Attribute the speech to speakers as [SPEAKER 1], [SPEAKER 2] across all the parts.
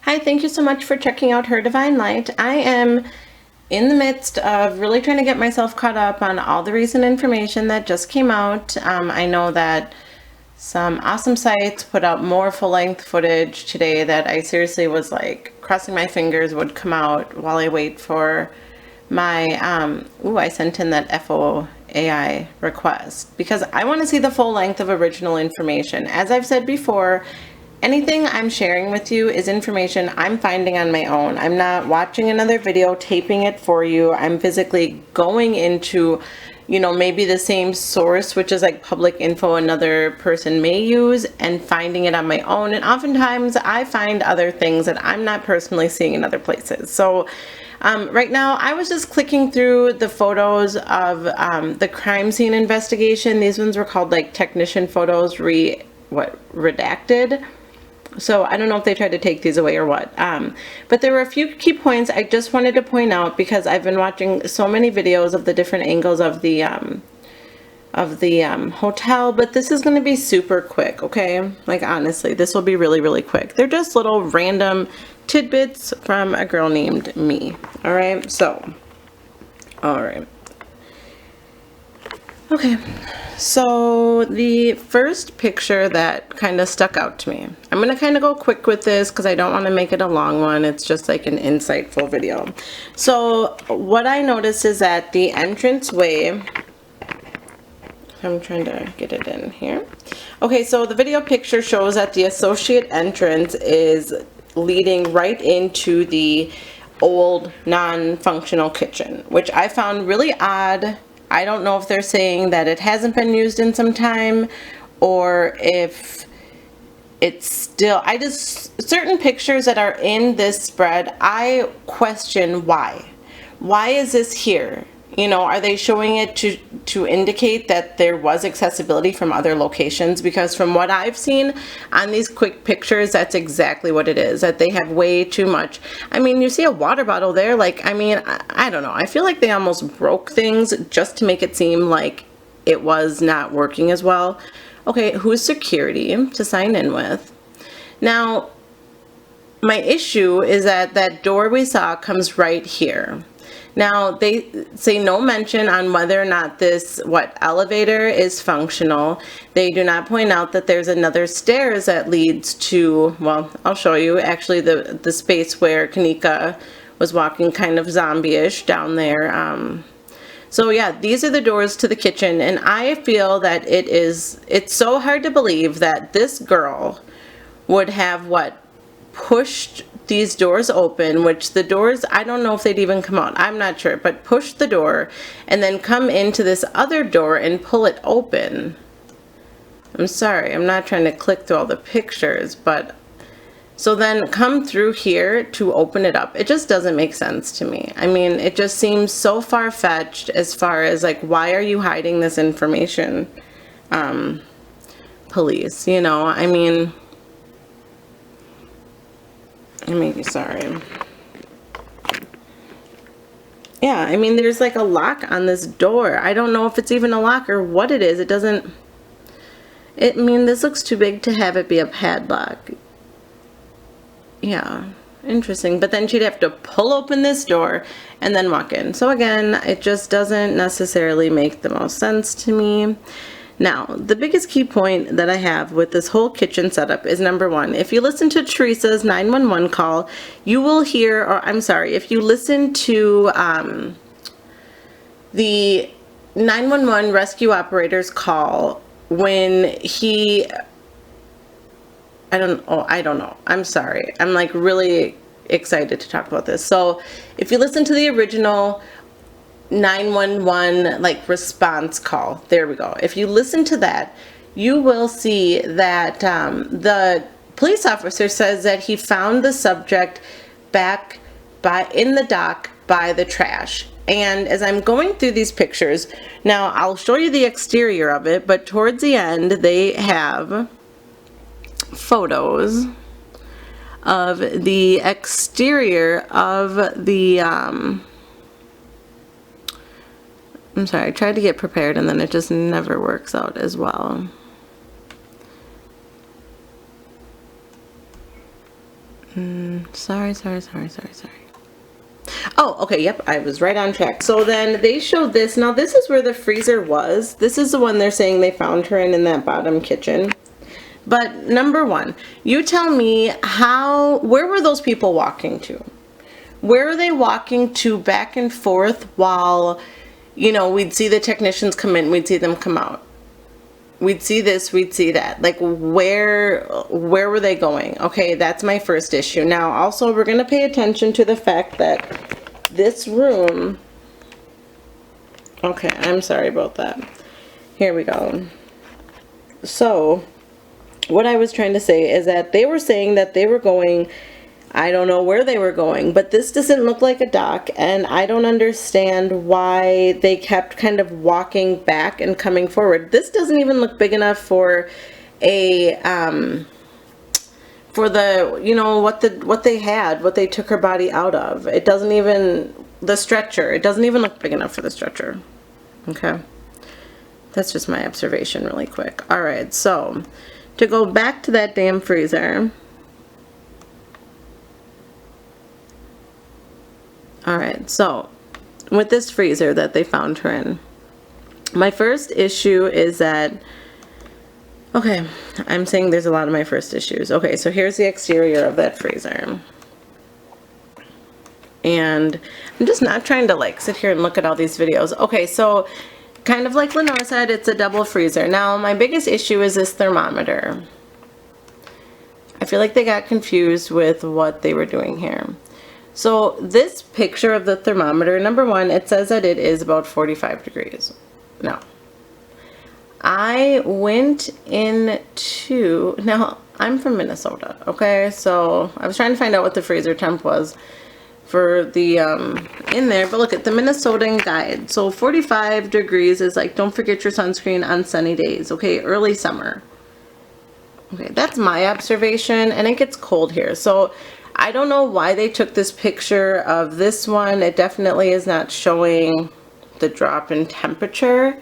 [SPEAKER 1] Hi, thank you so much for checking out Her Divine Light. I am in the midst of really trying to get myself caught up on all the recent information that just came out. I know that some awesome sites put out more full-length footage today that I seriously was like crossing my fingers would come out while I wait for my, I sent in that FOAI request because I want to see the full length of original information. As I've said before, anything I'm sharing with you is information I'm finding on my own. I'm not watching another video, taping it for you. I'm physically going into, maybe the same source, which is like public info another person may use, and finding it on my own. And oftentimes I find other things that I'm not personally seeing in other places. So right now, I was just clicking through the photos of the crime scene investigation. These ones were called like technician photos redacted. So I don't know if they tried to take these away or what. But there were a few key points I just wanted to point out because I've been watching so many videos of the different angles of the hotel. But this is going to be super quick, okay? Like honestly, this will be really, really quick. They're just little random tidbits from a girl named me. All right. So, all right. Okay, so the first picture that kind of stuck out to me, I'm going to kind of go quick with this because I don't want to make it a long one. It's just like an insightful video. So what I noticed is that the entranceway, I'm trying to get it in here. Okay, so the video picture shows that the associate entrance is leading right into the old non-functional kitchen, which I found really odd. I don't know if they're saying that it hasn't been used in some time or if it's still, certain pictures that are in this spread, I question why. Why is this here? Are they showing it to indicate that there was accessibility from other locations? Because from what I've seen on these quick pictures, that's exactly what it is, that they have way too much. I mean, you see a water bottle there, like, I mean, I don't know. I feel like they almost broke things just to make it seem like it was not working as well. Okay, who's security to sign in with? Now, my issue is that door we saw comes right here. Now, they say no mention on whether or not this, elevator is functional. They do not point out that there's another stairs that leads to, well, I'll show you, actually the space where Kenneka was walking kind of zombie-ish down there. So yeah, these are the doors to the kitchen, and I feel that it's so hard to believe that this girl would have, pushed these doors open, which the doors, I don't know if they'd even come out, I'm not sure, but push the door and then come into this other door and pull it open. I'm sorry, I'm not trying to click through all the pictures, but so then come through here to open it up. It just doesn't make sense to me. I mean, it just seems so far-fetched as far as like, why are you hiding this information, police? I mean, I may be sorry. Yeah, I mean, there's like a lock on this door. I don't know if it's even a lock or what it is. I mean, this looks too big to have it be a padlock. Yeah, interesting. But then she'd have to pull open this door and then walk in. So again, it just doesn't necessarily make the most sense to me. Now, the biggest key point that I have with this whole kitchen setup is number one, if you listen to Teresa's 911 call, you will hear, or I'm sorry, if you listen to the 911 rescue operator's call when I don't know. I'm sorry. I'm like really excited to talk about this. So if you listen to the original 911 response call, there we go, if you listen to that, you will see that the police officer says that he found the subject back in the dock by the trash. And as I'm going through these pictures now, I'll show you the exterior of it, but towards the end they have photos of the exterior of the I'm sorry, I tried to get prepared and then it just never works out as well. Sorry. Oh, okay, yep, I was right on track. So then they showed this. Now this is where the freezer was. This is the one they're saying they found her in that bottom kitchen. But number one, you tell me where were those people walking to? Where are they walking to back and forth while, you know, we'd see the technicians come in, we'd see them come out. We'd see this, we'd see that. Like, where were they going? Okay, that's my first issue. Now, also, we're going to pay attention to the fact that this room... Okay, I'm sorry about that. Here we go. So, what I was trying to say is that they were saying that they were going... I don't know where they were going, but this doesn't look like a dock, and I don't understand why they kept kind of walking back and coming forward. This doesn't even look big enough for a, for the, you know, what they took her body out of. It doesn't even, the stretcher, it doesn't even look big enough for the stretcher. Okay. That's just my observation really quick. All right, so to go back to that damn freezer. Alright, so with this freezer that they found her in, my first issue is that, okay, I'm saying there's a lot of my first issues. Okay, so here's the exterior of that freezer. And I'm just not trying to like sit here and look at all these videos. Okay, so kind of like Lenore said, it's a double freezer. Now, my biggest issue is this thermometer. I feel like they got confused with what they were doing here. So this picture of the thermometer, number one, it says that it is about 45 degrees. Now, I went into, now I'm from Minnesota, okay? So I was trying to find out what the freezer temp was for the, in there, but look at the Minnesotan guide. So 45 degrees is like, don't forget your sunscreen on sunny days, okay? Early summer. Okay, that's my observation, and it gets cold here. So I don't know why they took this picture of this one. It definitely is not showing the drop in temperature.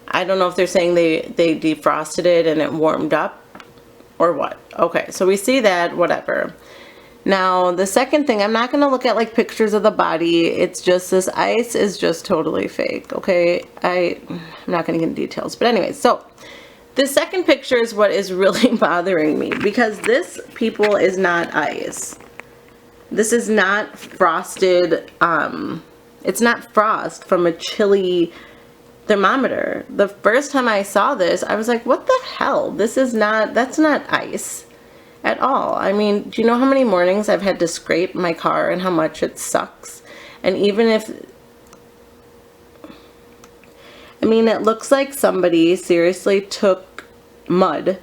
[SPEAKER 1] I don't know if they're saying they defrosted it and it warmed up or what. Okay, so we see that, whatever. Now, the second thing, I'm not going to look at like pictures of the body. It's just this ice is just totally fake, okay? I'm not going to get into details. But anyway, so the second picture is what is really bothering me, because this, people, is not ice. This is not frosted, it's not frost from a chilly thermometer. The first time I saw this, I was like, what the hell? This is not, that's not ice at all. I mean, do you know how many mornings I've had to scrape my car and how much it sucks? And even if, I mean, it looks like somebody seriously took mud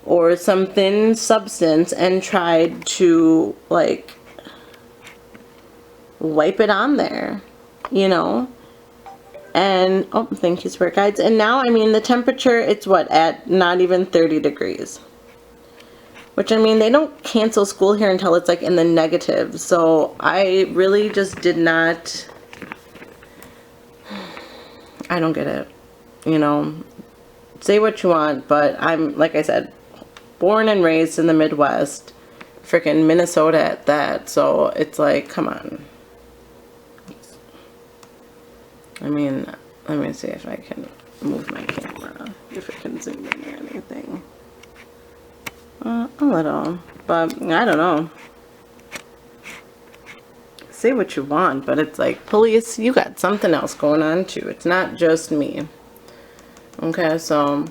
[SPEAKER 1] or some thin substance and tried to, like, wipe it on there, you know? And, oh, thank you, Spirit Guides. And now, I mean, the temperature, it's what, at not even 30 degrees. Which, I mean, they don't cancel school here until it's, like, in the negative. So, I really just did not, I don't get it. You know, say what you want, but I'm, like I said, born and raised in the Midwest, freaking Minnesota at that. So, it's like, come on. I mean, let me see if I can move my camera, if it can zoom in or anything. A little, but I don't know. Say what you want, but it's like, police, you got something else going on too. It's not just me. Okay, so,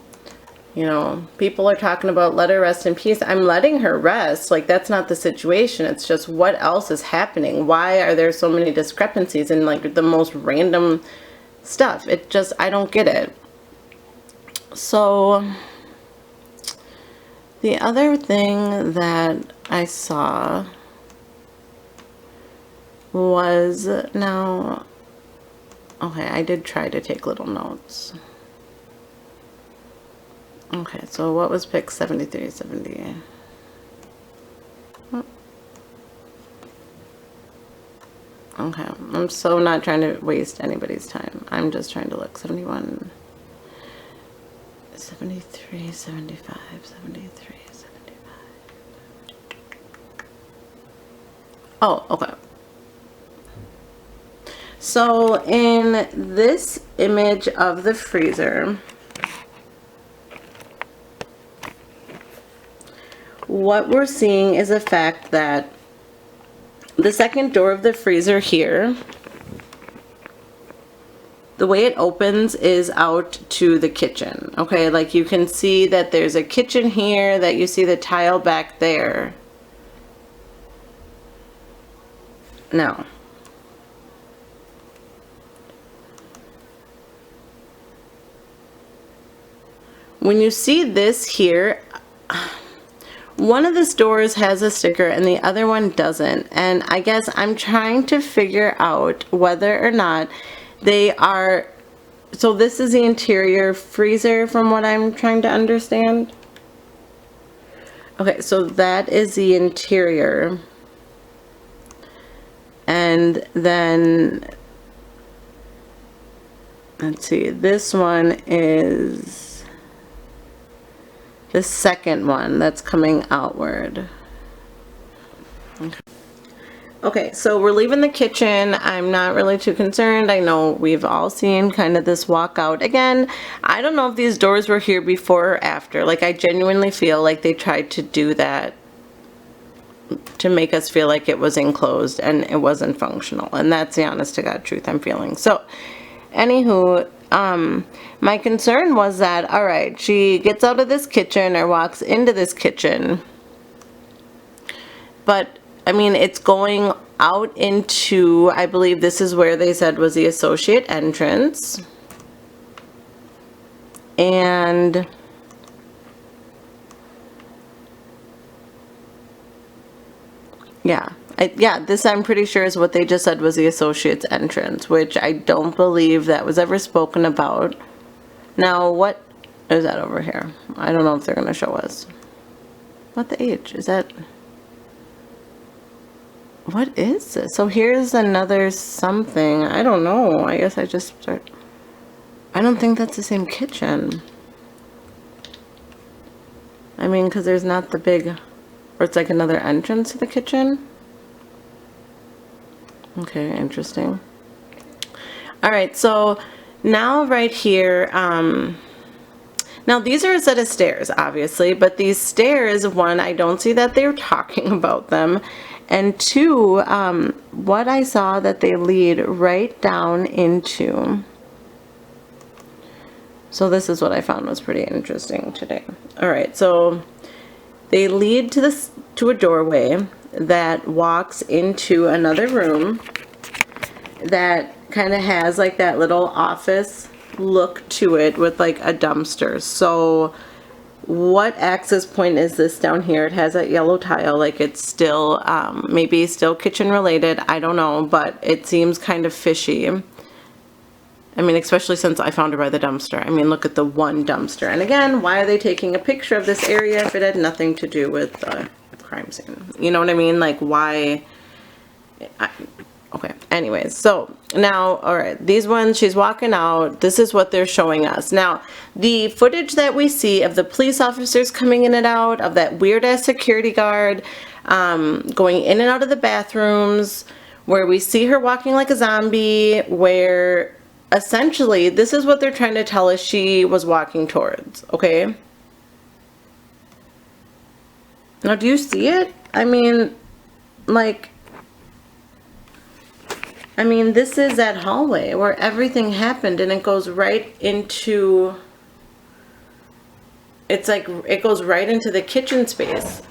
[SPEAKER 1] you know, people are talking about let her rest in peace. I'm letting her rest. Like, that's not the situation. It's just what else is happening? Why are there so many discrepancies in, like, the most random stuff? It just, I don't get it. So, the other thing that I saw was, now, okay, I did try to take little notes. Okay, so what was pick 73, 70? Okay, I'm so not trying to waste anybody's time. I'm just trying to look. 71, 73, 75, 73, 75. Oh, okay. So in this image of the freezer, what we're seeing is the fact that the second door of the freezer here, the way it opens is out to the kitchen. Okay, like you can see that there's a kitchen here, that you see the tile back there. Now, when you see this here, one of the doors has a sticker and the other one doesn't. And I guess I'm trying to figure out whether or not they are, so this is the interior freezer from what I'm trying to understand. Okay, so that is the interior. And then, let's see, this one is the second one that's coming outward. Okay, so we're leaving the kitchen. I'm not really too concerned. I know we've all seen kind of this walkout. Again, I don't know if these doors were here before or after. Like, I genuinely feel like they tried to do that to make us feel like it was enclosed and it wasn't functional. And that's the honest to God truth I'm feeling. So, anywho, my concern was that, all right, she gets out of this kitchen or walks into this kitchen, but I mean, it's going out into, I believe this is where they said was the associate entrance. And yeah, this I'm pretty sure is what they just said was the associate's entrance, which I don't believe that was ever spoken about. Now, what is that over here? I don't know if they're going to show us. What the H? Is that... What is this? So here's another something. I don't know. I guess I just start... I don't think that's the same kitchen. I mean, because there's not the big... Or it's like another entrance to the kitchen. Okay, interesting. Alright, so now right here... now these are a set of stairs, obviously. But these stairs, one, I don't see that they're talking about them. And two, what I saw that they lead right down into. So this is what I found was pretty interesting today. All right, so they lead to a doorway that walks into another room that kind of has like that little office look to it with like a dumpster. So what access point is this down here? It has that yellow tile, like it's still, maybe still kitchen related, I don't know, but it seems kind of fishy. I mean, especially since I found her by the dumpster. I mean, look at the one dumpster. And again, why are they taking a picture of this area if it had nothing to do with the crime scene? You know what I mean? Like, why? Okay, anyways, so now, all right, these ones, she's walking out. This is what they're showing us. Now, the footage that we see of the police officers coming in and out, of that weird-ass security guard going in and out of the bathrooms, where we see her walking like a zombie, where essentially this is what they're trying to tell us she was walking towards, okay? Now, do you see it? I mean, like... I mean, this is that hallway where everything happened, and it goes right into, it's like, it goes right into the kitchen space.